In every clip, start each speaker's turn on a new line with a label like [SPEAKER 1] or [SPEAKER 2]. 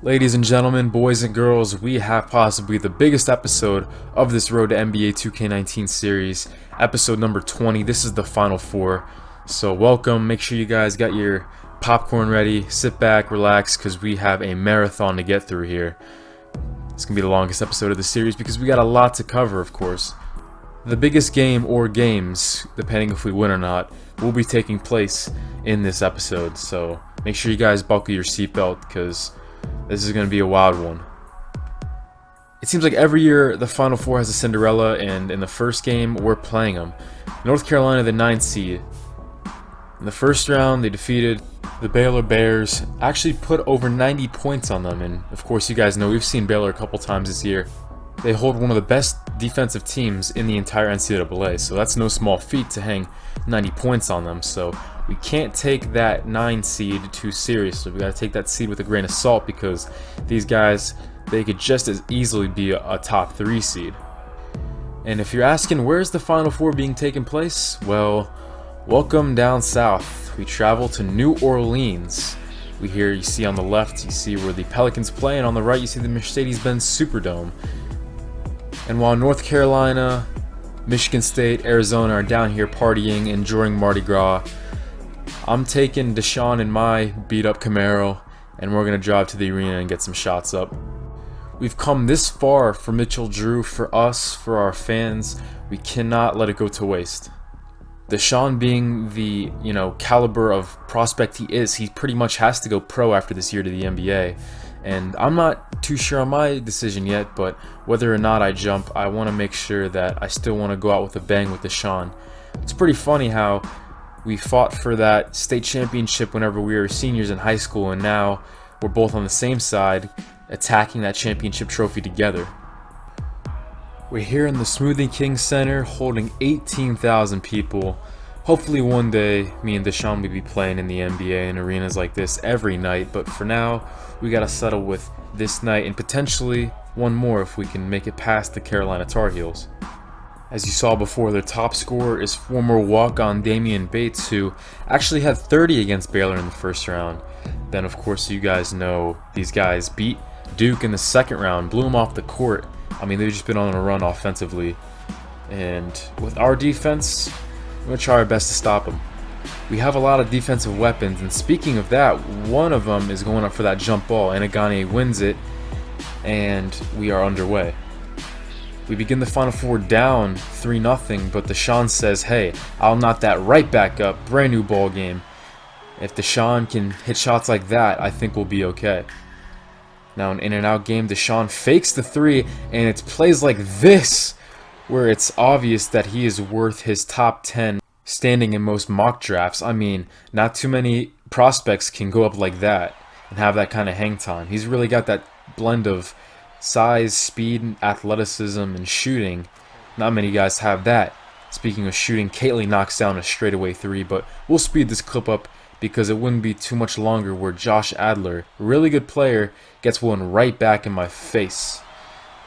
[SPEAKER 1] Ladies and gentlemen, boys and girls, we have possibly the biggest episode of this Road to NBA 2K19 series, episode number 20. This is the Final Four. So welcome, make sure you guys got your popcorn ready, sit back, relax, because we have a marathon to get through here. It's going to be the longest episode of the series because we got a lot to cover, of course. The biggest game or games, depending if we win or not, will be taking place in this episode. So make sure you guys buckle your seatbelt because this is going to be a wild one. It seems like every year the Final Four has a Cinderella, and in the first game we're playing them. North Carolina, the 9th seed. In the first round they defeated the Baylor Bears, actually put over 90 points on them, and of course you guys know we've seen Baylor a couple times this year. They hold one of the best defensive teams in the entire NCAA, so that's no small feat to hang 90 points on them. So we can't take that 9 seed too seriously. We got to take that seed with a grain of salt because these guys, they could just as easily be a top 3 seed. And if you're asking where's the Final Four being taken place, well, welcome down south. We travel to New Orleans. You see on the left, you see where the Pelicans play, and on the right you see the Mercedes-Benz Superdome. And while North Carolina, Michigan State, Arizona are down here partying, enjoying Mardi Gras, I'm taking Deshaun in my beat-up Camaro, and we're going to drive to the arena and get some shots up. We've come this far for Mitchell Drew, for us, for our fans. We cannot let it go to waste. Deshaun being the, caliber of prospect he is, he pretty much has to go pro after this year to the NBA. And I'm not too sure on my decision yet, but whether or not I jump, I want to make sure that I still want to go out with a bang with Deshaun. It's pretty funny how we fought for that state championship whenever we were seniors in high school, and now we're both on the same side, attacking that championship trophy together. We're here in the Smoothie King Center, holding 18,000 people. Hopefully one day, me and Deshaun will be playing in the NBA in arenas like this every night, but for now, we gotta settle with this night and potentially one more if we can make it past the Carolina Tar Heels. As you saw before, their top scorer is former walk-on Damian Bates, who actually had 30 against Baylor in the first round. Then, of course, you guys know these guys beat Duke in the second round, blew them off the court. I mean, they've just been on a run offensively. And with our defense, we're going to try our best to stop them. We have a lot of defensive weapons, and speaking of that, one of them is going up for that jump ball. Anaganye wins it, and we are underway. We begin the Final Four down 3-0, but Deshaun says, hey, I'll knock that right back up. Brand new ball game. If Deshaun can hit shots like that, I think we'll be okay. Now, an in-and-out game, Deshaun fakes the 3, and it's plays like this where it's obvious that he is worth his top 10 standing in most mock drafts. I mean, not too many prospects can go up like that and have that kind of hang time. He's really got that blend of size, speed, athleticism, and shooting. Not many guys have that. Speaking of shooting, Caitley knocks down a straightaway 3, but we'll speed this clip up because it wouldn't be too much longer where Josh Adler, really good player, gets one right back in my face.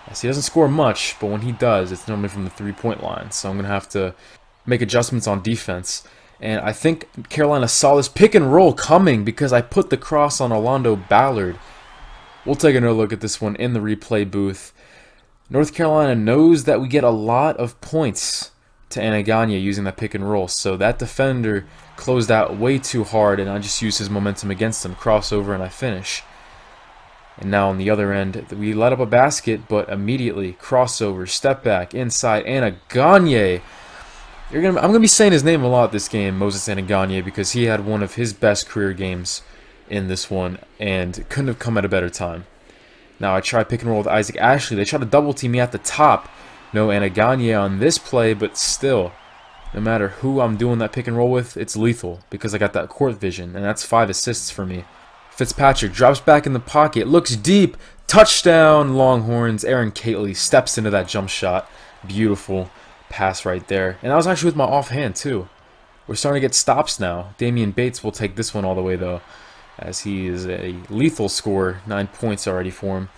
[SPEAKER 1] As he doesn't score much, but when he does, it's normally from the 3-point line. So I'm going to have to make adjustments on defense. And I think Carolina saw this pick and roll coming because I put the cross on Orlando Ballard. We'll take another look at this one in the replay booth. North Carolina knows that we get a lot of points to Anaganye using that pick and roll. So that defender closed out way too hard, and I just used his momentum against him. Crossover, and I finish. And now on the other end, we let up a basket, but immediately crossover, step back, inside, Anaganye. I'm gonna be saying his name a lot this game, Moses Anaganye, because he had one of his best career games in this one and couldn't have come at a better time. Now I try pick and roll with Isaac Ashley. They try to double team me at the top. No Anaganye on this play, but still, no matter who I'm doing that pick and roll with, it's lethal because I got that court vision, and that's 5 assists for me. Fitzpatrick drops back in the pocket, looks deep, touchdown Longhorns. Aaron Caitley steps into that jump shot. Beautiful pass right there. And I was actually with my offhand too. We're starting to get stops now. Damian Bates will take this one all the way though, as he is a lethal scorer. 9 points already for him.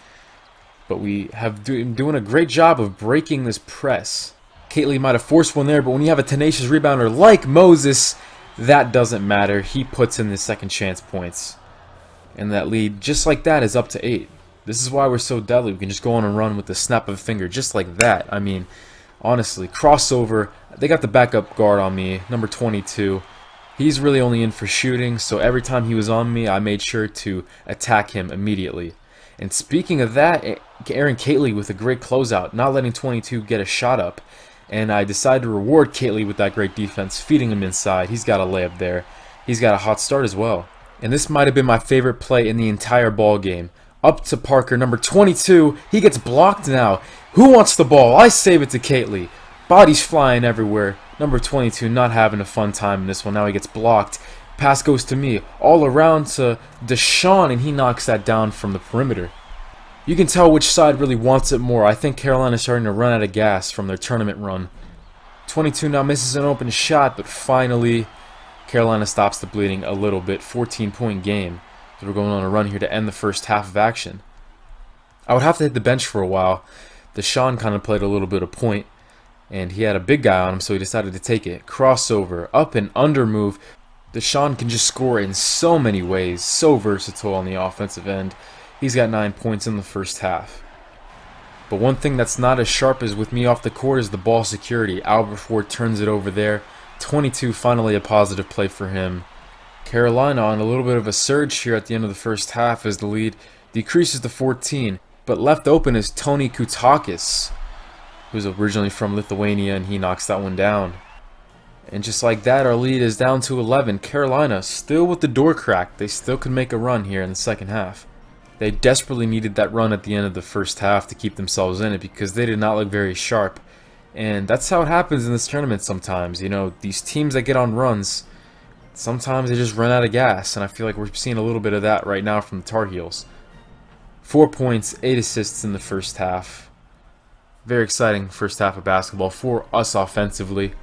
[SPEAKER 1] But we have doing a great job of breaking this press. Caitley might have forced one there, but when you have a tenacious rebounder like Moses, that doesn't matter. He puts in the second chance points. And that lead, just like that, is up to 8. This is why we're so deadly. We can just go on and run with the snap of a finger, just like that. I mean, honestly, crossover. They got the backup guard on me, number 22. He's really only in for shooting, so every time he was on me, I made sure to attack him immediately. And speaking of that, Aaron Catley with a great closeout, not letting 22 get a shot up. And I decided to reward Catley with that great defense, feeding him inside. He's got a layup there. He's got a hot start as well. And this might have been my favorite play in the entire ball game. Up to Parker, number 22. He gets blocked now. Who wants the ball? I save it to Catley. Bodies flying everywhere. Number 22 not having a fun time in this one. Now he gets blocked. Pass goes to me. All around to Deshaun, and he knocks that down from the perimeter. You can tell which side really wants it more. I think Carolina's starting to run out of gas from their tournament run. 22 now misses an open shot, but finally Carolina stops the bleeding a little bit. 14-point game. So we're going on a run here to end the first half of action. I would have to hit the bench for a while. Deshaun kind of played a little bit of point, and he had a big guy on him, so he decided to take it. Crossover, up and under move. Deshaun can just score in so many ways. So versatile on the offensive end. He's got 9 points in the first half. But one thing that's not as sharp as with me off the court is the ball security. Albert Ford turns it over there. 22, finally a positive play for him. Carolina on a little bit of a surge here at the end of the first half as the lead decreases to 14. But left open is Toni Kutakis, who's originally from Lithuania, and he knocks that one down. And just like that, our lead is down to 11. Carolina still with the door cracked. They still could make a run here in the second half. They desperately needed that run at the end of the first half to keep themselves in it because they did not look very sharp. And that's how it happens in this tournament sometimes. You know, these teams that get on runs, sometimes they just run out of gas. And I feel like we're seeing a little bit of that right now from the Tar Heels. 4 points, 8 assists in the first half. Very exciting first half of basketball for us offensively.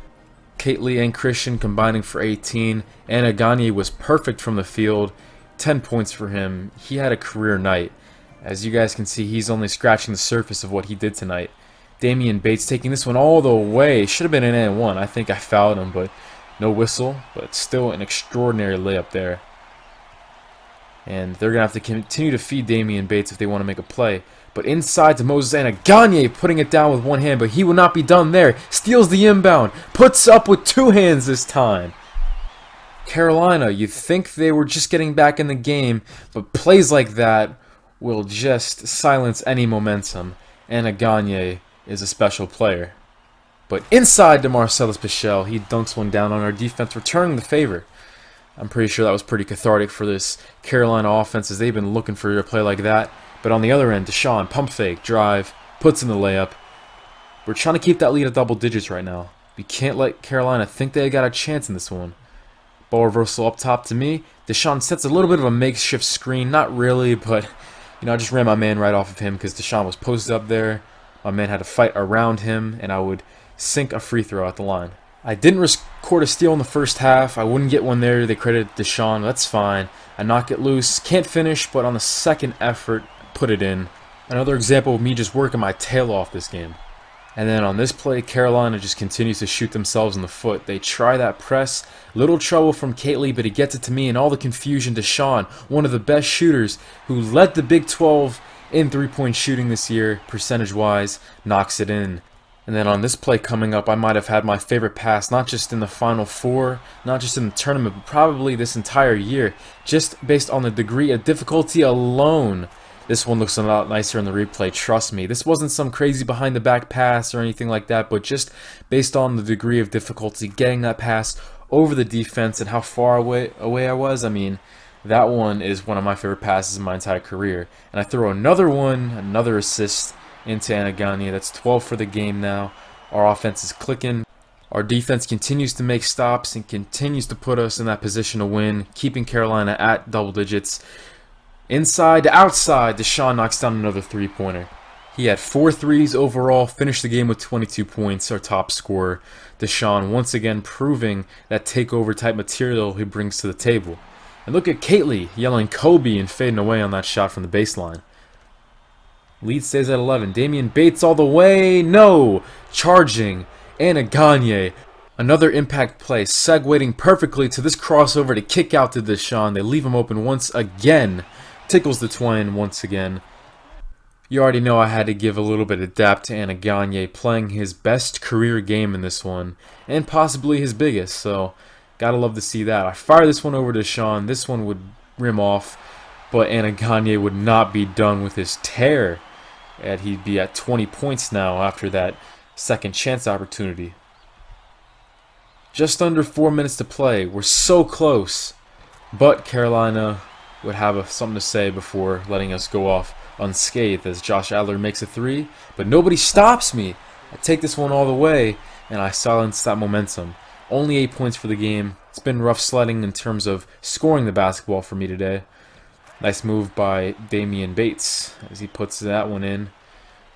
[SPEAKER 1] Catley and Christian combining for 18. And Gagne was perfect from the field. 10 points for him. He had a career night. As you guys can see, he's only scratching the surface of what he did tonight. Damian Bates taking this one all the way. Should have been an and one. I think I fouled him, but no whistle. But still an extraordinary layup there. And they're going to have to continue to feed Damian Bates if they want to make a play. But inside to Moses Gagne putting it down with one hand, but he will not be done there. Steals the inbound. Puts up with 2 hands this time. Carolina, you'd think they were just getting back in the game, but plays like that will just silence any momentum. And Gagne is a special player. But inside to Marcellus Pichel, he dunks one down on our defense, returning the favor. I'm pretty sure that was pretty cathartic for this Carolina offense as they've been looking for a play like that. But on the other end, Deshaun, pump fake, drive, puts in the layup. We're trying to keep that lead at double digits right now. We can't let Carolina think they got a chance in this one. Ball reversal up top to me. Deshaun sets a little bit of a makeshift screen. Not really, but I just ran my man right off of him because Deshaun was posted up there. My man had to fight around him, and I would sink a free throw at the line. I didn't record a steal in the first half. I wouldn't get one there. They credited Deshaun. That's fine. I knock it loose. Can't finish, but on the second effort, put it in. Another example of me just working my tail off this game. And then on this play, Carolina just continues to shoot themselves in the foot. They try that press. Little trouble from Catley, but he gets it to me, and all the confusion. Deshaun, one of the best shooters who led the Big 12 in three-point shooting this year, percentage-wise, knocks it in. And then on this play coming up, I might have had my favorite pass, not just in the Final Four, not just in the tournament, but probably this entire year, just based on the degree of difficulty alone. This one looks a lot nicer in the replay, trust me. This wasn't some crazy behind-the-back pass or anything like that, but just based on the degree of difficulty, getting that pass over the defense and how far away I was, I mean, that one is one of my favorite passes in my entire career. And I throw another one, another assist into Gagne. That's 12 for the game now. Our offense is clicking. Our defense continues to make stops and continues to put us in that position to win, keeping Carolina at double digits. Inside to outside, Deshaun knocks down another three-pointer. He had 4 threes overall, finished the game with 22 points, our top scorer. Deshaun once again proving that takeover type material he brings to the table. And look at Catley yelling Kobe and fading away on that shot from the baseline. Lead stays at 11. Damian Bates all the way. No! Charging. Gagne. Another impact play, segueing perfectly to this crossover to kick out to Deshaun. They leave him open once again. tickles the twine once again. You already know I had to give a little bit of dap to Anna Gagne, playing his best career game in this one, and possibly his biggest, so gotta love to see that. I fire this one over to Sean. This one would rim off, but Anna Gagne would not be done with his tear, and he'd be at 20 points now after that second chance opportunity. Just under 4 minutes to play. We're so close. But Carolina would have something to say before letting us go off unscathed as Josh Adler makes a three. But nobody stops me. I take this one all the way, and I silence that momentum. Only 8 points for the game. It's been rough sledding in terms of scoring the basketball for me today. Nice move by Damian Bates as he puts that one in.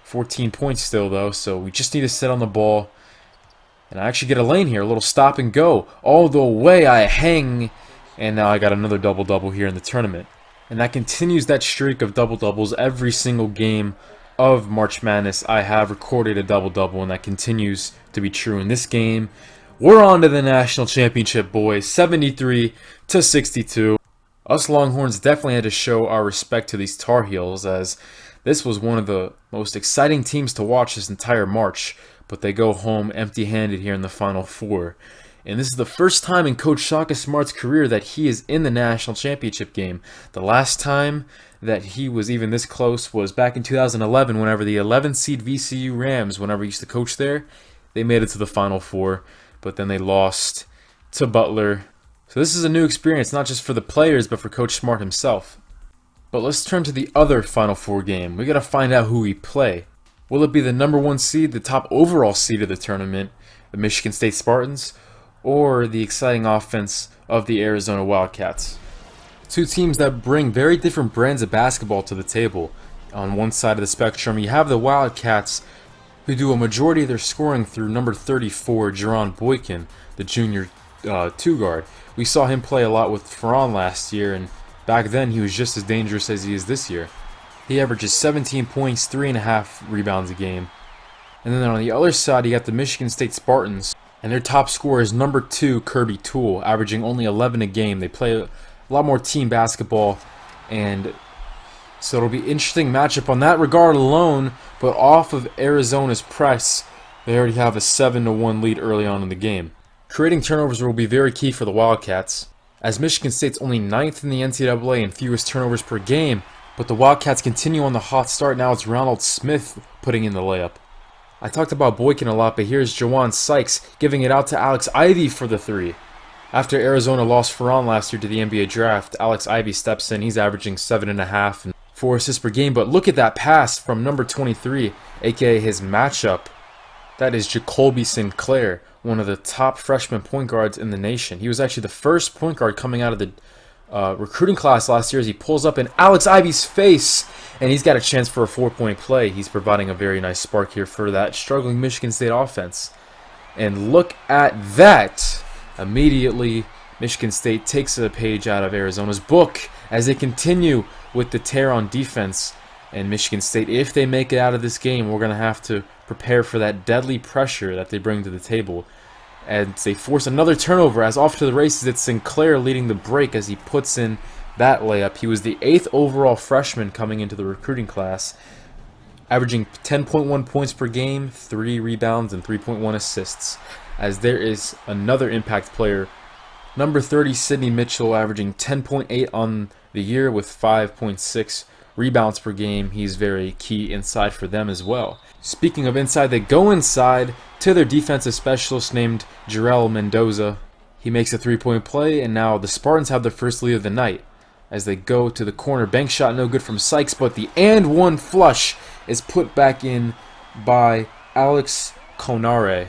[SPEAKER 1] 14 points still, though, so we just need to sit on the ball. And I actually get a lane here, a little stop and go. All the way I hang, and now I got another double-double here in the tournament. And that continues that streak of double-doubles. Every single game of March Madness, I have recorded a double-double, and that continues to be true in this game. We're on to the national championship, boys, 73-62. Us Longhorns definitely had to show our respect to these Tar Heels, as this was one of the most exciting teams to watch this entire March. But they go home empty-handed here in the Final Four. And this is the first time in Coach Shaka Smart's career that he is in the national championship game. The last time that he was even this close was back in 2011, whenever the 11th seed VCU Rams, whenever he used to coach there, they made it to the Final Four, but then they lost to Butler. So this is a new experience, not just for the players, but for Coach Smart himself. But let's turn to the other Final Four game. We got to find out who we play. Will it be the number 1 seed, the top overall seed of the tournament, the Michigan State Spartans, or the exciting offense of the Arizona Wildcats? Two teams that bring very different brands of basketball to the table. On one side of the spectrum, you have the Wildcats, who do a majority of their scoring through number 34, Jaron Boykin, the junior two-guard. We saw him play a lot with Ferran last year, and back then he was just as dangerous as he is this year. He averages 17 points, 3.5 rebounds a game. And then on the other side, you got the Michigan State Spartans. And their top scorer is number 2, Kirby Toole, averaging only 11 a game. They play a lot more team basketball. And so it'll be an interesting matchup on that regard alone. But off of Arizona's press, they already have a 7-1 lead early on in the game. Creating turnovers will be very key for the Wildcats, as Michigan State's only 9th in the NCAA in fewest turnovers per game. But the Wildcats continue on the hot start. Now it's Ronald Smith putting in the layup. I talked about Boykin a lot, but here's Jawan Sykes giving it out to Alex Ivy for the three. After Arizona lost Ferran last year to the NBA draft, Alex Ivy steps in. He's averaging 7.5 and 4 assists per game. But look at that pass from number 23, aka his matchup. That is Jacoby Sinclair, one of the top freshman point guards in the nation. He was actually the first point guard coming out of the recruiting class last year, as he pulls up in Alex Ivy's face, and he's got a chance for a 4-point play. He's providing a very nice spark here for that struggling Michigan State offense. And look at that! Immediately, Michigan State takes a page out of Arizona's book as they continue with the tear on defense. And Michigan State, if they make it out of this game, we're going to have to prepare for that deadly pressure that they bring to the table. And they force another turnover, as off to the races it's Sinclair leading the break as he puts in that layup. He was the 8th overall freshman coming into the recruiting class, averaging 10.1 points per game, 3 rebounds, and 3.1 assists. As there is another impact player, number 30, Sidney Mitchell, averaging 10.8 on the year with 5.6 rebounds per game. He's very key inside for them as well. Speaking of inside, they go inside to their defensive specialist named Jarrell Mendoza. He makes a 3-point play, and now the Spartans have their first lead of the night as they go to the corner. Bank shot no good from Sykes, but the and one flush is put back in by Alex Konare,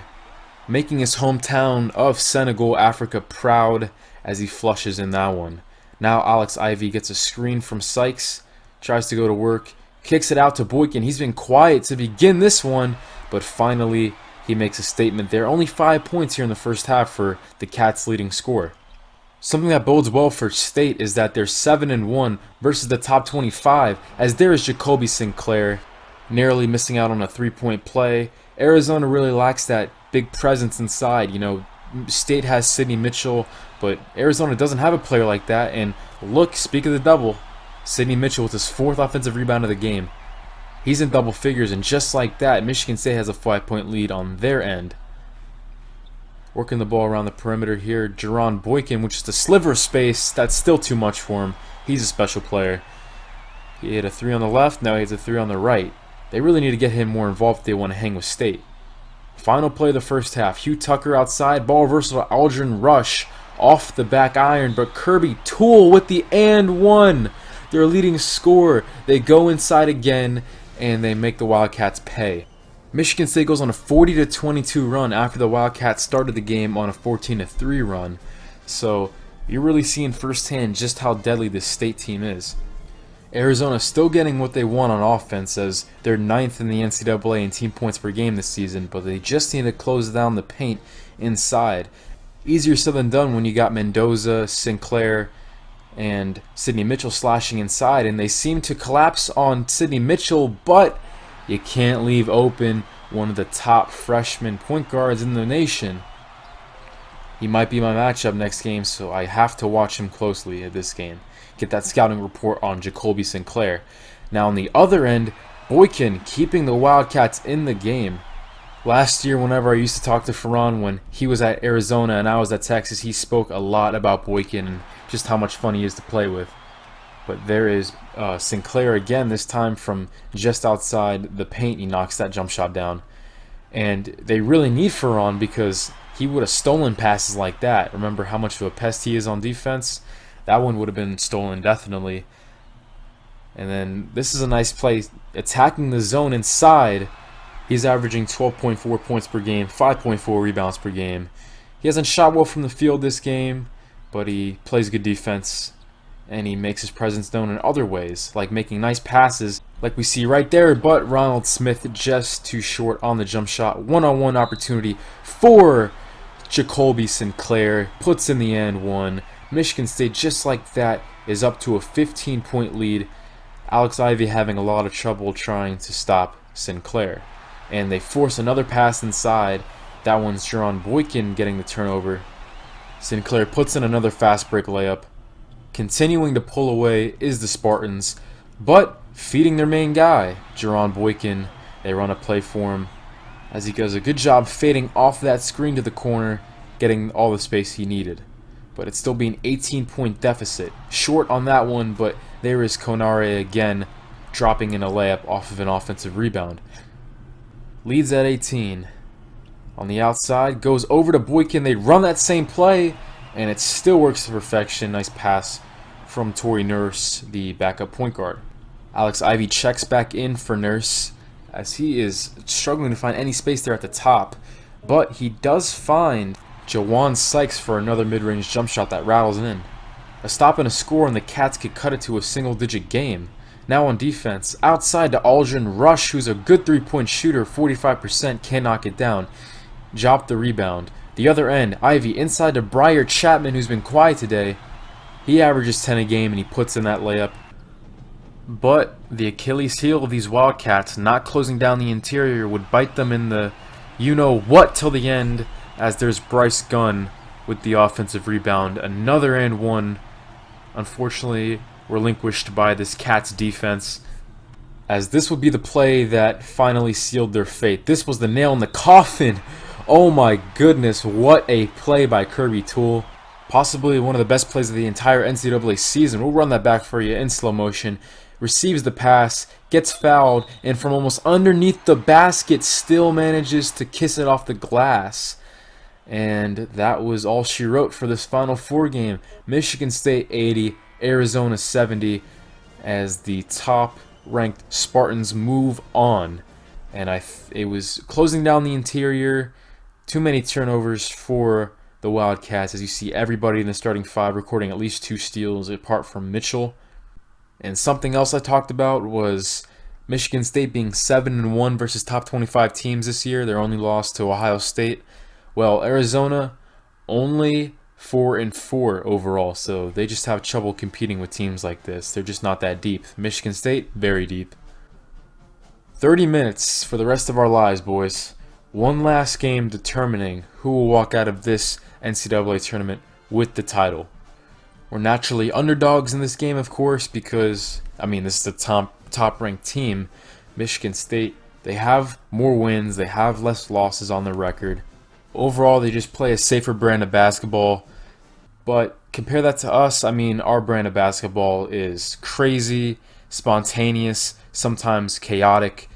[SPEAKER 1] making his hometown of Senegal, Africa proud as he flushes in that one. Now Alex Ivy gets a screen from Sykes, tries to go to work, kicks it out to Boykin. He's been quiet to begin this one, but finally he makes a statement there. Only 5 points here in the first half for the Cats' leading scorer. Something that bodes well for State is that they're 7-1 versus the top 25, as there is Jacoby Sinclair narrowly missing out on a 3-point play. Arizona really lacks that big presence inside. You know, State has Sidney Mitchell, but Arizona doesn't have a player like that. And look, speak of the double, Sidney Mitchell with his 4th offensive rebound of the game. He's in double figures, and just like that, Michigan State has a 5-point lead on their end. Working the ball around the perimeter here, Jaron Boykin, which is the sliver of space. That's still too much for him. He's a special player. He hit a 3 on the left, now he hits a 3 on the right. They really need to get him more involved if they want to hang with State. Final play of the first half. Hugh Tucker outside, ball reversal to Aldrin Rush off the back iron, but Kirby Toole with the and one. Their leading scorer. They go inside again, and they make the Wildcats pay. Michigan State goes on a 40-22 run after the Wildcats started the game on a 14-3 run. So you're really seeing firsthand just how deadly this State team is. Arizona still getting what they want on offense, as they're 9th in the NCAA in team points per game this season, but they just need to close down the paint inside. Easier said than done when you got Mendoza, Sinclair, and Sidney Mitchell slashing inside, and they seem to collapse on Sidney Mitchell, but you can't leave open one of the top freshman point guards in the nation. He might be my matchup next game, so I have to watch him closely at this game. Get that scouting report on Jacoby Sinclair. Now on the other end, Boykin keeping the Wildcats in the game. Last year, whenever I used to talk to Ferran when he was at Arizona and I was at Texas, he spoke a lot about Boykin and just how much fun he is to play with. But there is Sinclair again, this time from just outside the paint. He knocks that jump shot down. And they really need Ferran because he would have stolen passes like that. Remember how much of a pest he is on defense? That one would have been stolen definitely. And then this is a nice play. Attacking the zone inside. He's averaging 12.4 points per game, 5.4 rebounds per game. He hasn't shot well from the field this game, but he plays good defense. And he makes his presence known in other ways, like making nice passes like we see right there. But Ronald Smith just too short on the jump shot. One-on-one opportunity for Jacoby Sinclair. Puts in the and one. Michigan State, just like that, is up to a 15-point lead. Alex Ivy having a lot of trouble trying to stop Sinclair. And they force another pass inside. That one's Jaron Boykin getting the turnover. Sinclair puts in another fast break layup. Continuing to pull away is the Spartans, but feeding their main guy, Jaron Boykin. They run a play for him as he does a good job fading off that screen to the corner, getting all the space he needed. But it's still being 18-point deficit. Short on that one, but there is Konare again, dropping in a layup off of an offensive rebound. Leads at 18. On the outside, goes over to Boykin. They run that same play, and it still works to perfection. Nice pass from Tory Nurse, the backup point guard. Alex Ivy checks back in for Nurse, as he is struggling to find any space there at the top. But he does find Jawan Sykes for another mid-range jump shot that rattles in. A stop and a score, and the Cats could cut it to a single-digit game. Now on defense, outside to Aldrin Rush, who's a good three-point shooter, 45%, can't knock it down. Drop the rebound. The other end, Ivy inside to Briar Chapman, who's been quiet today. He averages 10 a game, and he puts in that layup. But the Achilles heel of these Wildcats, not closing down the interior, would bite them in the you-know-what till the end, as there's Bryce Gunn with the offensive rebound. Another and one, unfortunately, relinquished by this Cats defense, as this would be the play that finally sealed their fate. This was the nail in the coffin. Oh my goodness, what a play by Kirby Toole. Possibly one of the best plays of the entire NCAA season. We'll run that back for you in slow motion. Receives the pass, gets fouled, and from almost underneath the basket still manages to kiss it off the glass. And that was all she wrote for this Final Four game. Michigan State 80, Arizona 70, as the top-ranked Spartans move on. And it was closing down the interior. Too many turnovers for the Wildcats, as you see everybody in the starting five recording at least 2 steals apart from Mitchell. And something else I talked about was Michigan State being 7-1 versus top 25 teams this year. Their only loss to Ohio State. Well, Arizona only 4-4 overall, so they just have trouble competing with teams like this. They're just not that deep. Michigan State, very deep. 30 minutes for the rest of our lives, boys. One last game determining who will walk out of this NCAA tournament with the title. We're naturally underdogs in this game, of course, because, I mean, this is the top-ranked team, Michigan State. They have more wins, they have less losses on their record. Overall, they just play a safer brand of basketball. But compare that to us, I mean, our brand of basketball is crazy, spontaneous, sometimes chaotic,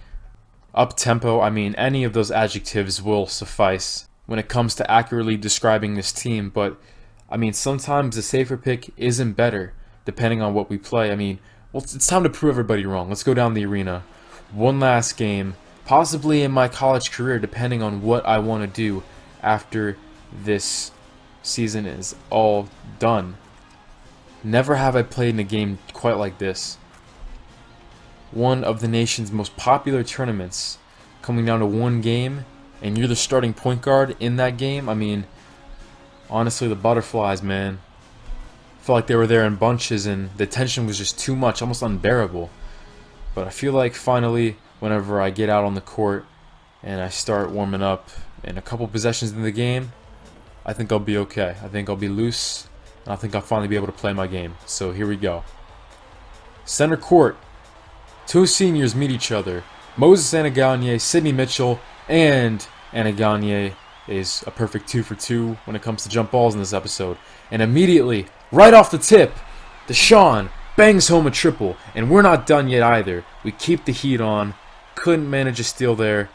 [SPEAKER 1] up-tempo. I mean, any of those adjectives will suffice when it comes to accurately describing this team. But, I mean, sometimes the safer pick isn't better, depending on what we play. I mean, well, it's time to prove everybody wrong. Let's go down the arena. One last game, possibly in my college career, depending on what I want to do after this season is all done. Never have I played in a game quite like this. One of the nation's most popular tournaments, coming down to one game, and you're the starting point guard in that game. I mean, honestly, the butterflies, man. Felt like they were there in bunches, and the tension was just too much, almost unbearable. But I feel like finally, whenever I get out on the court and I start warming up, and a couple possessions in the game, I think I'll be okay. I think I'll be loose, and I think I'll finally be able to play my game. So here we go. Center court. Two seniors meet each other. Moses Anaganye, Sidney Mitchell, and Anaganye is a perfect 2 for 2 when it comes to jump balls in this episode. And immediately, right off the tip, Deshaun bangs home a triple, and we're not done yet either. We keep the heat on. Couldn't manage a steal there.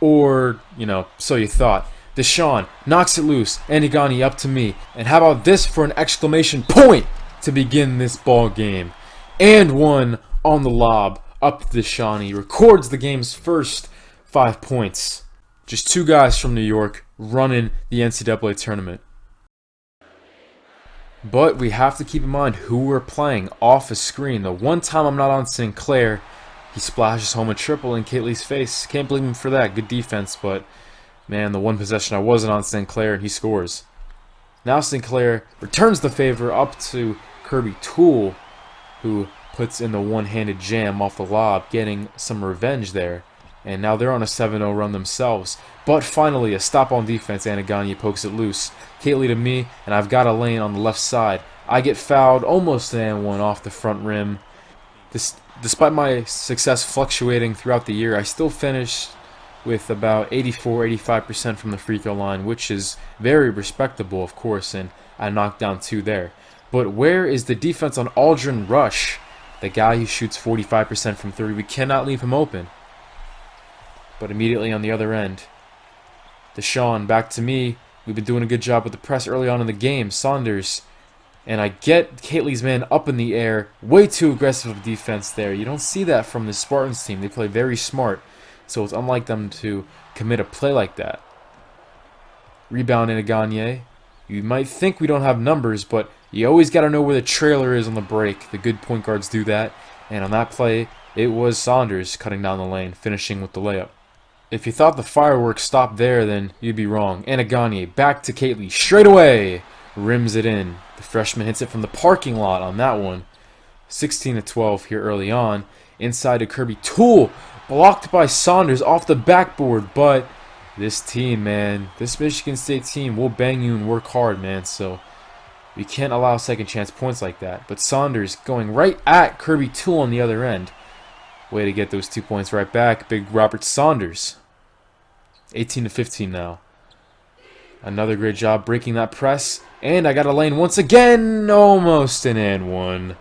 [SPEAKER 1] Or, you know, so you thought. Deshaun knocks it loose. Anaganye up to me. And how about this for an exclamation point to begin this ball game? And one on the lob up to Deshaun. He records the game's first 5 points. Just two guys from New York running the NCAA tournament. But we have to keep in mind who we're playing off a screen. The one time I'm not on Sinclair, he splashes home a triple in Kately's face. Can't blame him for that. Good defense, but man, the one possession I wasn't on Sinclair, and he scores. Now Sinclair returns the favor up to Kirby Toole, who puts in the one-handed jam off the lob, getting some revenge there. And now they're on a 7-0 run themselves. But finally, a stop on defense. Anaganye pokes it loose. Kately to me, and I've got a lane on the left side. I get fouled, almost an one off the front rim. Despite my success fluctuating throughout the year, I still finished with about 84-85% from the free throw line, which is very respectable, of course, and I knocked down 2 there. But where is the defense on Aldrin Rush, the guy who shoots 45% from 3? We cannot leave him open. But immediately on the other end, Deshaun back to me. We've been doing a good job with the press early on in the game. Saunders. And I get Kately's man up in the air. Way too aggressive of defense there. You don't see that from the Spartans team. They play very smart. So it's unlike them to commit a play like that. Rebound Anaganye. You might think we don't have numbers, but you always got to know where the trailer is on the break. The good point guards do that. And on that play, it was Saunders cutting down the lane, finishing with the layup. If you thought the fireworks stopped there, then you'd be wrong. Anaganye back to Kately straight away. Rims it in. The freshman hits it from the parking lot on that one. 16-12 here early on. Inside to Kirby Toole. Blocked by Saunders off the backboard. But this team, man, this Michigan State team will bang you and work hard, man. So we can't allow second chance points like that. But Saunders going right at Kirby Toole on the other end. Way to get those 2 points right back. Big Robert Saunders. 18-15 now. Another great job breaking that press. And I got a lane once again. Almost an and one.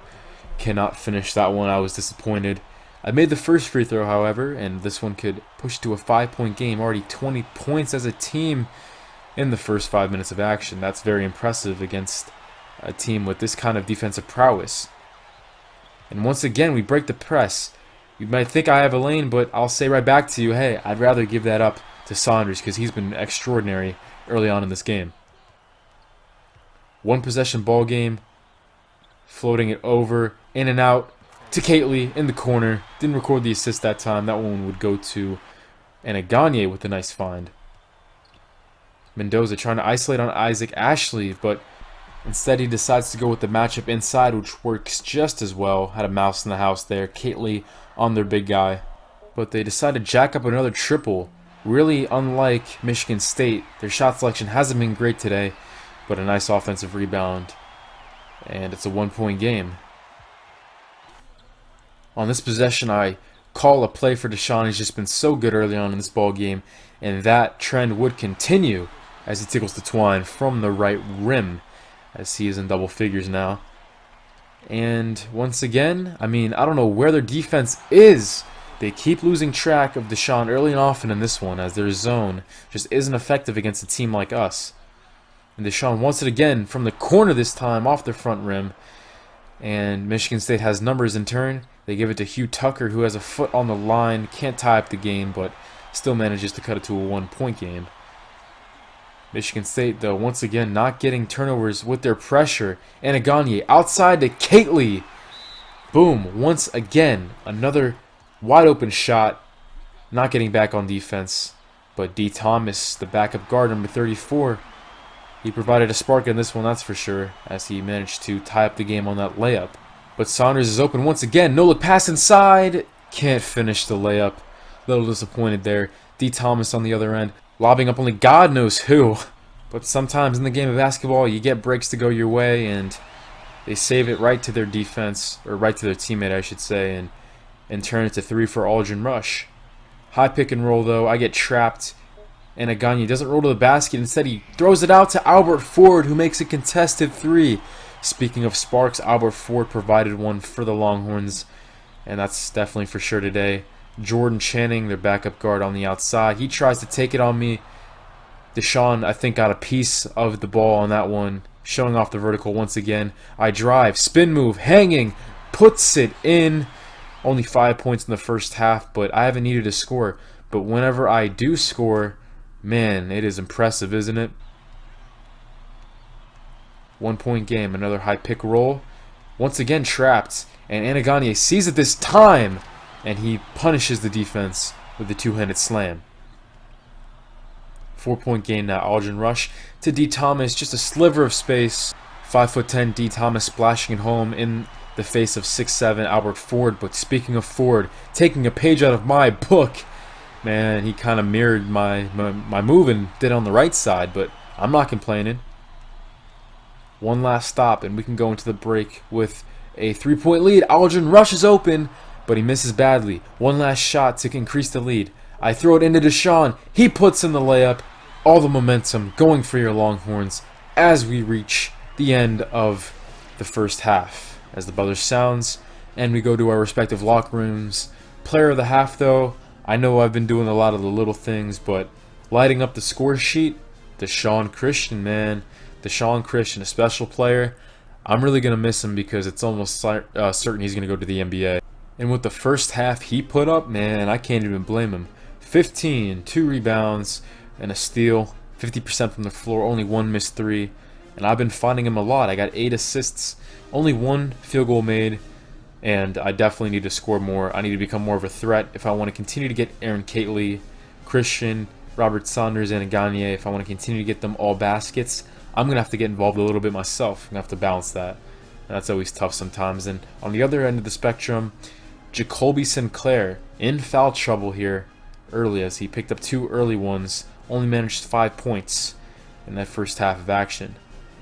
[SPEAKER 1] Cannot finish that one. I was disappointed. I made the first free throw, however, and this one could push to a 5-point game. Already 20 points as a team in the first 5 minutes of action. That's very impressive against a team with this kind of defensive prowess. And once again, we break the press. You might think I have a lane, but I'll say right back to you, hey, I'd rather give that up to Saunders because he's been extraordinary early on in this game. One possession ball game, floating it over, in and out to Kately in the corner. Didn't record the assist that time. That one would go to Anaganye with a nice find. Mendoza trying to isolate on Isaac Ashley, but instead he decides to go with the matchup inside, which works just as well. Had a mouse in the house there. Kately on their big guy. But they decide to jack up another triple. Really unlike Michigan State, their shot selection hasn't been great today, but a nice offensive rebound and it's a 1-point game. On this possession, I call a play for Deshaun. He's just been so good early on in this ball game, and that trend would continue as he tickles the twine from the right rim, as he is in double figures now. And once again, I mean, I don't know where their defense is. They keep losing track of Deshaun early and often in this one, as their zone just isn't effective against a team like us. And Deshaun wants it again from the corner this time, off the front rim. And Michigan State has numbers in turn. They give it to Hugh Tucker, who has a foot on the line, can't tie up the game, but still manages to cut it to a 1-point game. Michigan State, though, once again not getting turnovers with their pressure. And Gagne outside to Kately. Boom, once again, another wide open shot, not getting back on defense. But D. Thomas, the backup guard, number 34, he provided a spark in this one, that's for sure, as he managed to tie up the game on that layup. But Saunders is open once again. No look pass inside. Can't finish the layup. A little disappointed there. D. Thomas on the other end, lobbing up only God knows who. But sometimes in the game of basketball, you get breaks to go your way, and they save it right to their defense, or right to their teammate, I should say, and turn it to 3 for Aldrin Rush. High pick and roll, though. I get trapped. And Gagne doesn't roll to the basket. Instead, he throws it out to Albert Ford, who makes a contested 3. Speaking of sparks, Albert Ford provided one for the Longhorns, and that's definitely for sure today. Jordan Channing, their backup guard on the outside, he tries to take it on me. Deshaun, I think, got a piece of the ball on that one, showing off the vertical once again. I drive, spin move, hanging, puts it in. Only 5 points in the first half, but I haven't needed to score. But whenever I do score, man, it is impressive, isn't it? 1-point game, another high pick roll. Once again trapped, and Gagne sees it this time, and he punishes the defense with the two-handed slam. 4-point game now. Aldrin Rush to D. Thomas, just a sliver of space. 5'10" D. Thomas splashing it home in the face of 6'7" Albert Ford. But speaking of Ford, taking a page out of my book, man, he kind of mirrored my move and did it on the right side, but I'm not complaining. One last stop, and we can go into the break with a 3-point lead. Aldrin Rush is open, but he misses badly. One last shot to increase the lead. I throw it into Deshaun. He puts in the layup. All the momentum going for your Longhorns as we reach the end of the first half. As the buzzer sounds, and we go to our respective locker rooms. Player of the half, though, I know I've been doing a lot of the little things, but lighting up the score sheet, Deshaun Christian, man. Deshaun Christian, a special player. I'm really going to miss him because it's almost certain he's going to go to the NBA. And with the first half he put up, man, I can't even blame him. 15, 2 rebounds, and a steal. 50% from the floor, only 1 missed 3. And I've been finding him a lot. I got 8 assists, only 1 field goal made. And I definitely need to score more. I need to become more of a threat if I want to continue to get Aaron Kately, Christian, Robert Saunders, and Gagne. If I want to continue to get them all baskets, I'm going to have to get involved a little bit myself. I'm going to have to balance that. And that's always tough sometimes. And on the other end of the spectrum, Jacoby Sinclair in foul trouble here early, as he picked up 2 early ones, only managed 5 points in that first half of action.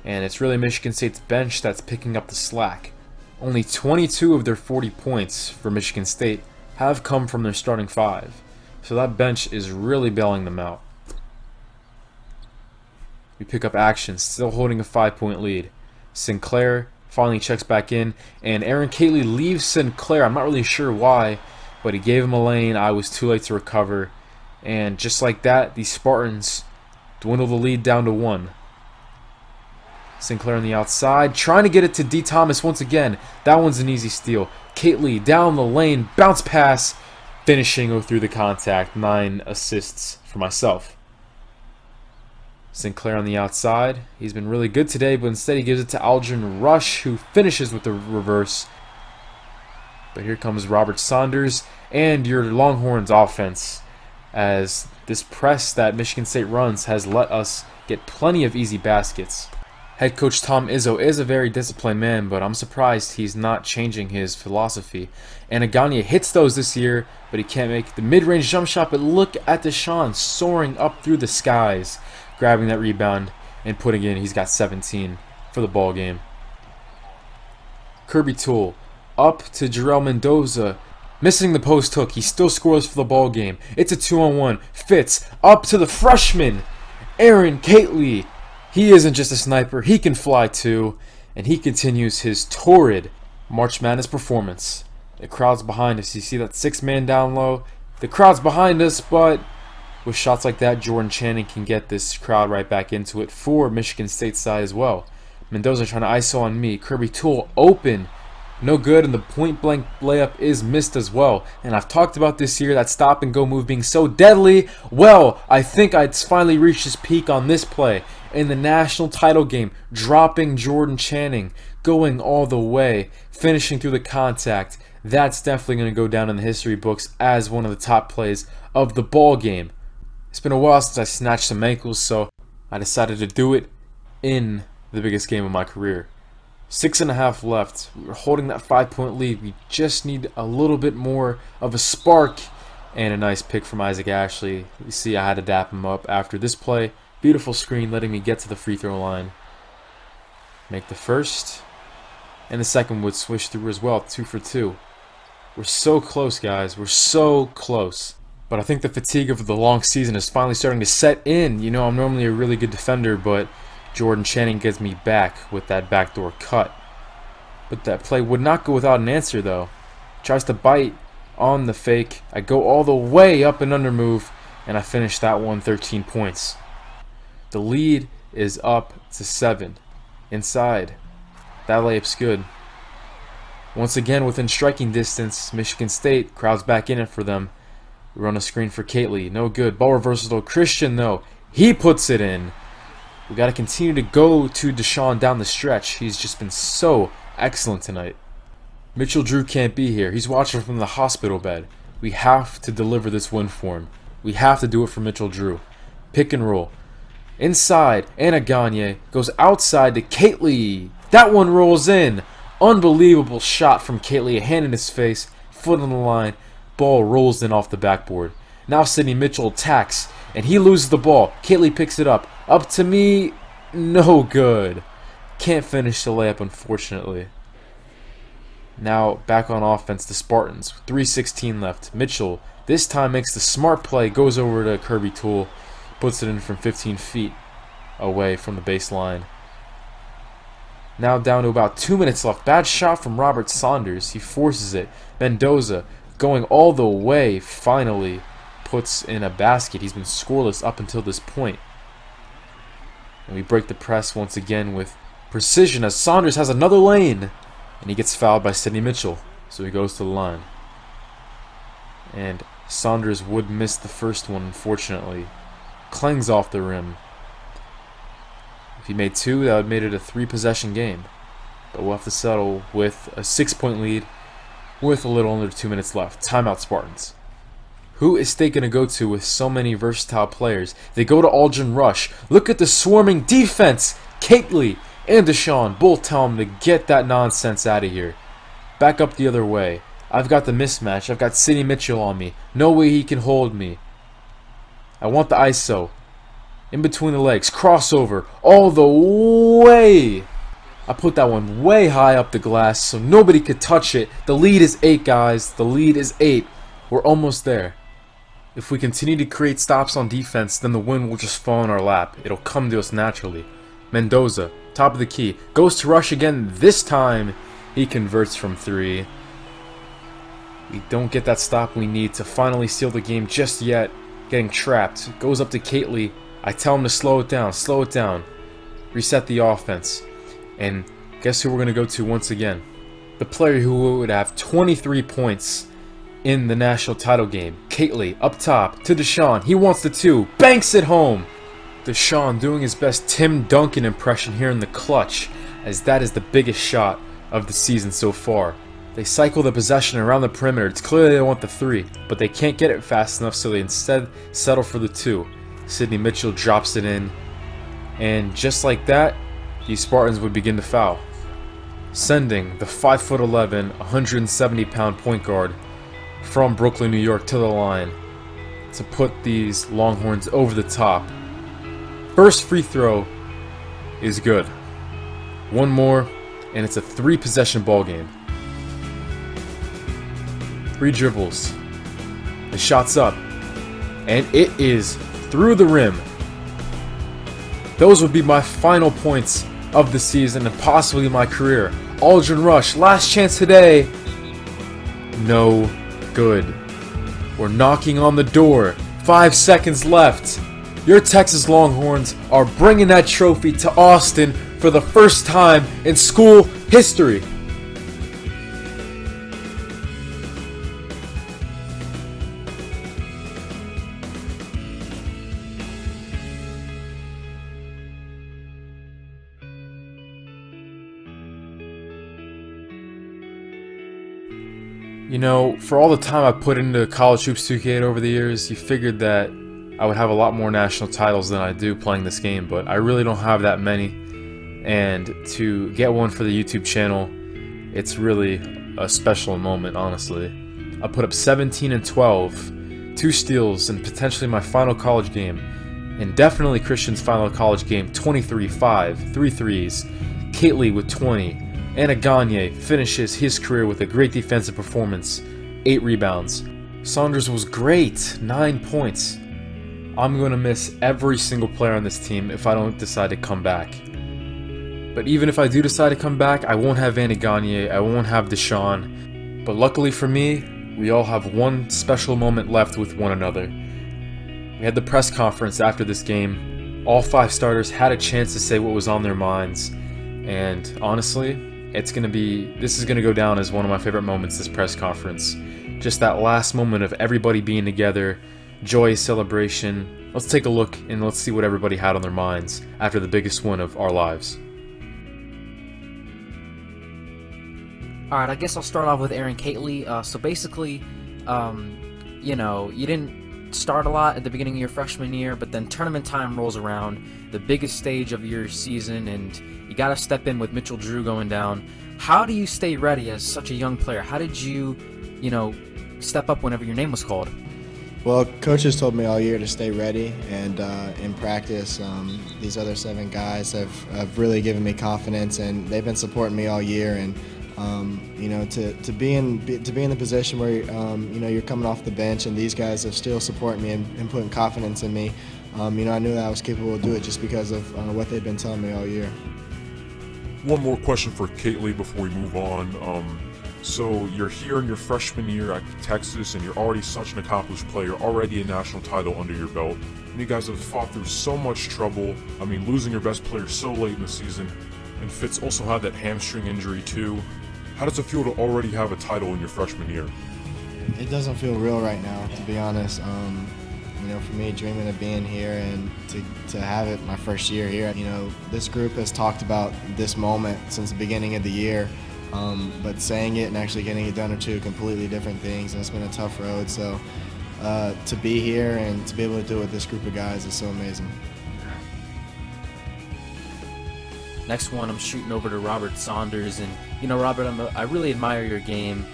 [SPEAKER 1] And it's really Michigan State's bench that's picking up the slack. Only 22 of their 40 points for Michigan State have come from their starting 5. So that bench is really bailing them out. We pick up action, still holding a 5-point lead. Sinclair finally checks back in, and Aaron Kately leaves Sinclair. I'm not really sure why, but he gave him a lane. I was too late to recover. And just like that, the Spartans dwindle the lead down to 1. Sinclair on the outside, trying to get it to D. Thomas once again. That one's an easy steal. Kately down the lane, bounce pass, finishing through the contact. 9 assists for myself. Sinclair on the outside. He's been really good today, but instead he gives it to Aldrin Rush, who finishes with the reverse. But here comes Robert Saunders and your Longhorns offense, as this press that Michigan State runs has let us get plenty of easy baskets. Head coach Tom Izzo is a very disciplined man, but I'm surprised he's not changing his philosophy. And Gagne hits those this year, but he can't make the mid-range jump shot. But look at Deshaun soaring up through the skies, grabbing that rebound and putting it in. He's got 17 for the ball game. Kirby Tool up to Jarrell Mendoza. Missing the post hook, he still scores for the ball game. It's a 2-on-1. Fitz up to the freshman, Aaron Catley. He isn't just a sniper, he can fly too. And he continues his torrid March Madness performance. The crowd's behind us. You see that 6-man down low? The crowd's behind us, but with shots like that, Jordan Channing can get this crowd right back into it for Michigan State side as well. Mendoza trying to ISO on me. Kirby Tool open. No good, and the point-blank layup is missed as well. And I've talked about this year, that stop-and-go move being so deadly. Well, I think I'd finally reached its peak on this play. In the national title game, dropping Jordan Channing, going all the way, finishing through the contact. That's definitely going to go down in the history books as one of the top plays of the ball game. It's been a while since I snatched some ankles, so I decided to do it in the biggest game of my career. 6.5 left. We're holding that 5-point lead. We just need a little bit more of a spark. And a nice pick from Isaac Ashley. You see, I had to dap him up after this play. Beautiful screen letting me get to the free throw line. Make the first. And the second would swish through as well. 2 for 2. We're so close, guys. We're so close. But I think the fatigue of the long season is finally starting to set in. You know, I'm normally a really good defender, but Jordan Channing gets me back with that backdoor cut. But that play would not go without an answer, though. Tries to bite on the fake. I go all the way up and under move, and I finish that one 13 points. The lead is up to 7. Inside. That layup's good. Once again, within striking distance, Michigan State, crowd's back in it for them. We run a screen for Catley. No good. Ball reversal to Christian, though. He puts it in. We got to continue to go to Deshaun down the stretch. He's just been so excellent tonight. Mitchell Drew can't be here. He's watching from the hospital bed. We have to deliver this win for him. We have to do it for Mitchell Drew. Pick and roll. Inside, Anna Gagne goes outside to Catley. That one rolls in. Unbelievable shot from Catley. A hand in his face. Foot on the line. Ball rolls in off the backboard. Now Sidney Mitchell attacks, and he loses the ball. Catley picks it up. Up to me. No good. Can't finish the layup, unfortunately. Now back on offense, the Spartans. 3:16 left. Mitchell this time makes the smart play. Goes over to Kirby Tool. Puts it in from 15 feet away from the baseline. Now down to about 2 minutes left. Bad shot from Robert Saunders. He forces it. Mendoza going all the way, finally puts in a basket. He's been scoreless up until this point. And we break the press once again with precision as Saunders has another lane. And he gets fouled by Sidney Mitchell. So he goes to the line. And Saunders would miss the first one, unfortunately. Clangs off the rim. If he made 2, that would have made it a 3-possession game. But we'll have to settle with a 6-point lead with a little under 2 minutes left. Timeout, Spartans. Who is State going to go to with so many versatile players? They go to Aldrin Rush. Look at the swarming defense. Catley and Deshaun both tell him to get that nonsense out of here. Back up the other way. I've got the mismatch. I've got Sidney Mitchell on me. No way he can hold me. I want the ISO. In between the legs. Crossover. All the way. I put that one way high up the glass so nobody could touch it. The lead is 8, guys. The lead is 8. We're almost there. If we continue to create stops on defense, then the win will just fall in our lap. It'll come to us naturally. Mendoza, top of the key, goes to Rush again. This time, he converts from 3. We don't get that stop we need to finally seal the game just yet. Getting trapped. Goes up to Catley. I tell him to slow it down. Slow it down. Reset the offense. And guess who we're going to go to once again? The player who would have 23 points in the national title game. Catley up top to Deshaun. He wants the 2. Banks it home. Deshaun doing his best Tim Duncan impression here in the clutch, as that is the biggest shot of the season so far. They cycle the possession around the perimeter. It's clear they want the 3, but they can't get it fast enough, so they instead settle for the 2. Sidney Mitchell drops it in, and just like that, these Spartans would begin to foul, sending the 5'11", 170-pound point guard from Brooklyn, New York to the line to put these Longhorns over the top. First free throw is good. One more, and it's a 3-possession ball game. 3 dribbles. The shot's up, and it is through the rim. Those would be my final points of the season and possibly my career. Aldrin Rush, last chance today. No good. We're knocking on the door. 5 seconds left. Your Texas Longhorns are bringing that trophy to Austin for the first time in school history. You know, for all the time I put into College Hoops 2K over the years, you figured that I would have a lot more national titles than I do playing this game, but I really don't have that many. And to get one for the YouTube channel, it's really a special moment, honestly. I put up 17 and 12, 2 steals, and potentially my final college game, and definitely Christian's final college game, 23-5, 3 threes, Kately with 20, Anna Gagne finishes his career with a great defensive performance, 8 rebounds. Saunders was great, 9 points. I'm going to miss every single player on this team if I don't decide to come back. But even if I do decide to come back, I won't have Anna Gagne, I won't have Deshaun. But luckily for me, we all have one special moment left with one another. We had the press conference after this game. All 5 starters had a chance to say what was on their minds. And honestly, this is going to go down as one of my favorite moments this press conference. Just that last moment of everybody being together, joyous celebration. Let's take a look and let's see what everybody had on their minds after the biggest win of our lives.
[SPEAKER 2] Alright, I guess I'll start off with Aaron Kately. So basically, you didn't start a lot at the beginning of your freshman year, but then tournament time rolls around, the biggest stage of your season, and you got to step in with Mitchell Drew going down. How do you stay ready as such a young player? How did you, step up whenever your name was called?
[SPEAKER 3] Well, coaches told me all year to stay ready, and in practice, these other 7 guys have really given me confidence, and they've been supporting me all year. And to be in the position where you're coming off the bench, and these guys are still supporting me and putting confidence in me. I knew that I was capable to do it just because of what they've been telling me all year.
[SPEAKER 4] One more question for Kately before we move on. So you're here in your freshman year at Texas, and you're already such an accomplished player, already a national title under your belt. And you guys have fought through so much trouble. I mean, losing your best player so late in the season. And Fitz also had that hamstring injury too. How does it feel to already have a title in your freshman year?
[SPEAKER 3] It doesn't feel real right now, to be honest. For me, dreaming of being here and to have it my first year here, this group has talked about this moment since the beginning of the year, but saying it and actually getting it done are 2 completely different things, and it's been a tough road. So to be here and to be able to do it with this group of guys is so amazing.
[SPEAKER 2] Next one, I'm shooting over to Robert Saunders, and Robert, I really admire your game,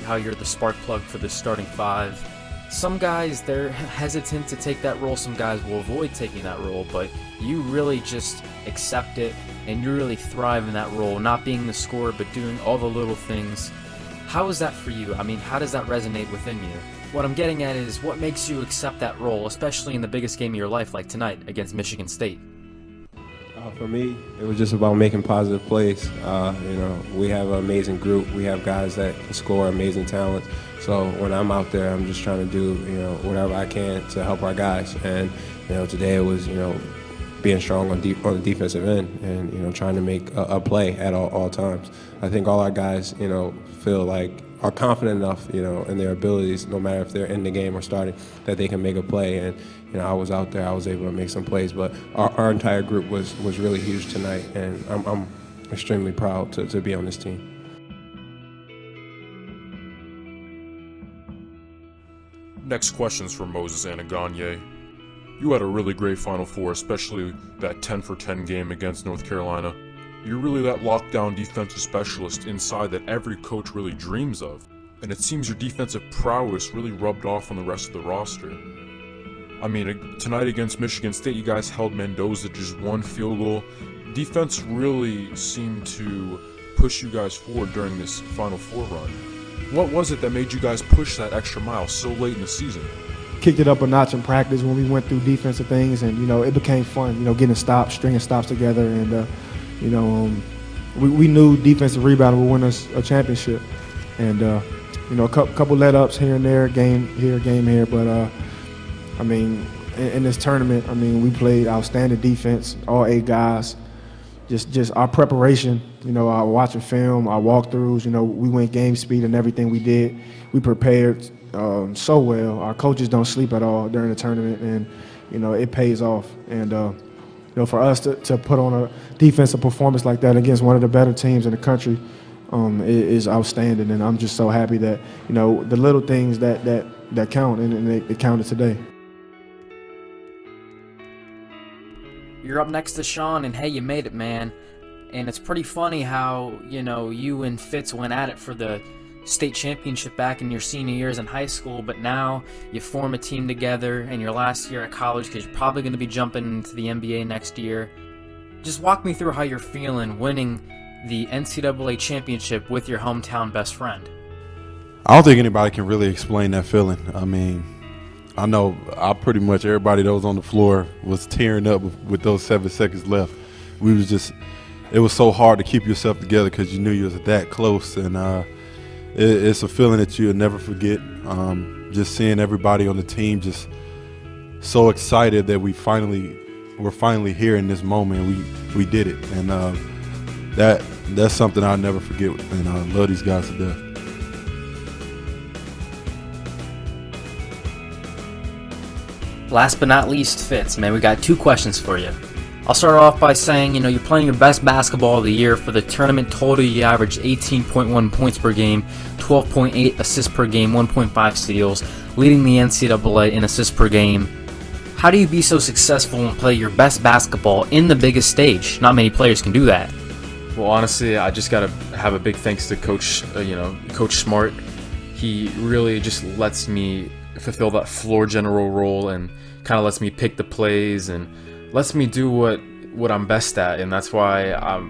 [SPEAKER 2] how you're the spark plug for the starting 5. Some guys, they're hesitant to take that role. Some guys will avoid taking that role, but you really just accept it, and you really thrive in that role, not being the scorer, but doing all the little things. How is that for you? I mean, how does that resonate within you? What I'm getting at is, what makes you accept that role, especially in the biggest game of your life, like tonight against Michigan State?
[SPEAKER 5] For me, it was just about making positive plays. We have an amazing group. We have guys that can score, amazing talent. So when I'm out there, I'm just trying to do, whatever I can to help our guys. And, today it was, being strong on the defensive end and, trying to make a play at all times. I think all our guys, feel like are confident enough, in their abilities, no matter if they're in the game or starting, that they can make a play. And, I was out there, I was able to make some plays, but our entire group was really huge tonight, and I'm extremely proud to be on this team.
[SPEAKER 4] Next question's for Moses Anna Gagne. You had a really great Final Four, especially that 10 for 10 game against North Carolina. You're really that lockdown defensive specialist inside that every coach really dreams of. And it seems your defensive prowess really rubbed off on the rest of the roster. I mean, tonight against Michigan State, you guys held Mendoza to just 1 field goal. Defense really seemed to pushed you guys forward during this Final Four run. What was it that made you guys push that extra mile so late in the season?
[SPEAKER 6] Kicked it up a notch in practice when we went through defensive things, and it became fun. Getting stops, stringing stops together, and we knew defensive rebounding would win us a championship. And a couple let-ups here and there, game here, but in this tournament, we played outstanding defense, all 8 guys. Just our preparation, our watching film, our walkthroughs, we went game speed and everything we did. We prepared so well. Our coaches don't sleep at all during the tournament, and, it pays off. And, for us to put on a defensive performance like that against one of the better teams in the country is outstanding. And I'm just so happy that, the little things that count, and they counted today.
[SPEAKER 2] You're up next to Sean, and hey, you made it, man. And it's pretty funny how, you and Fitz went at it for the state championship back in your senior years in high school, but now you form a team together in your last year at college because you're probably going to be jumping into the NBA next year. Just walk me through how you're feeling winning the NCAA championship with your hometown best friend.
[SPEAKER 7] I don't think anybody can really explain that feeling. I know pretty much everybody that was on the floor was tearing up with those 7 seconds left. It was so hard to keep yourself together because you knew you was that close, and it's a feeling that you'll never forget. Just seeing everybody on the team just so excited that we're finally here in this moment. We did it, and that's something I'll never forget, and I love these guys to death.
[SPEAKER 2] Last but not least, Fitz, man, we got 2 questions for you. I'll start off by saying, you're playing your best basketball of the year. For the tournament total, you averaged 18.1 points per game, 12.8 assists per game, 1.5 steals, leading the NCAA in assists per game. How do you be so successful and play your best basketball in the biggest stage? Not many players can do that.
[SPEAKER 1] Well, honestly, I just gotta have a big thanks to Coach Smart. He really just lets me fulfill that floor general role and kind of lets me pick the plays and lets me do what I'm best at, and that's why I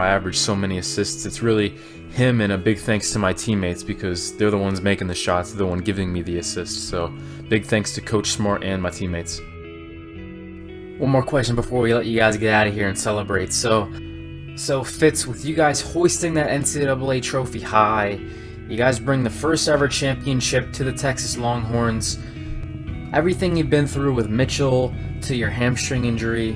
[SPEAKER 1] average so many assists. It's really him, and a big thanks to my teammates because they're the ones making the shots, they're the one giving me the assists. So big thanks to Coach Smart and my teammates.
[SPEAKER 2] One more question before we let you guys get out of here and celebrate. So Fitz, with you guys hoisting that NCAA trophy high, you guys bring the first ever championship to the Texas Longhorns. Everything you've been through with Mitchell, to your hamstring injury,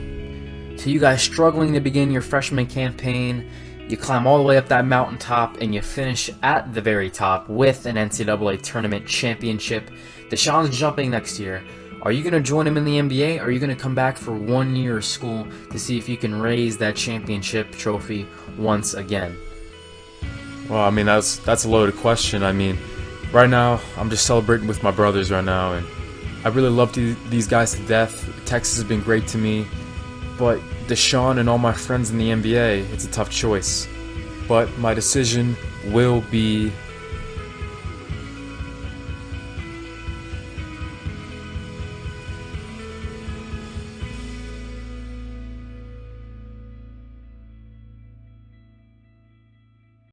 [SPEAKER 2] to you guys struggling to begin your freshman campaign, you climb all the way up that mountaintop and you finish at the very top with an NCAA tournament championship. Deshaun's jumping next year. Are you going to join him in the NBA, or are you going to come back for 1 year of school to see if you can raise that championship trophy once again?
[SPEAKER 1] Well, that's a loaded question. Right now, I'm just celebrating with my brothers right now, and I really love these guys to death. Texas has been great to me, but Deshaun and all my friends in the NBA, it's a tough choice. But my decision will be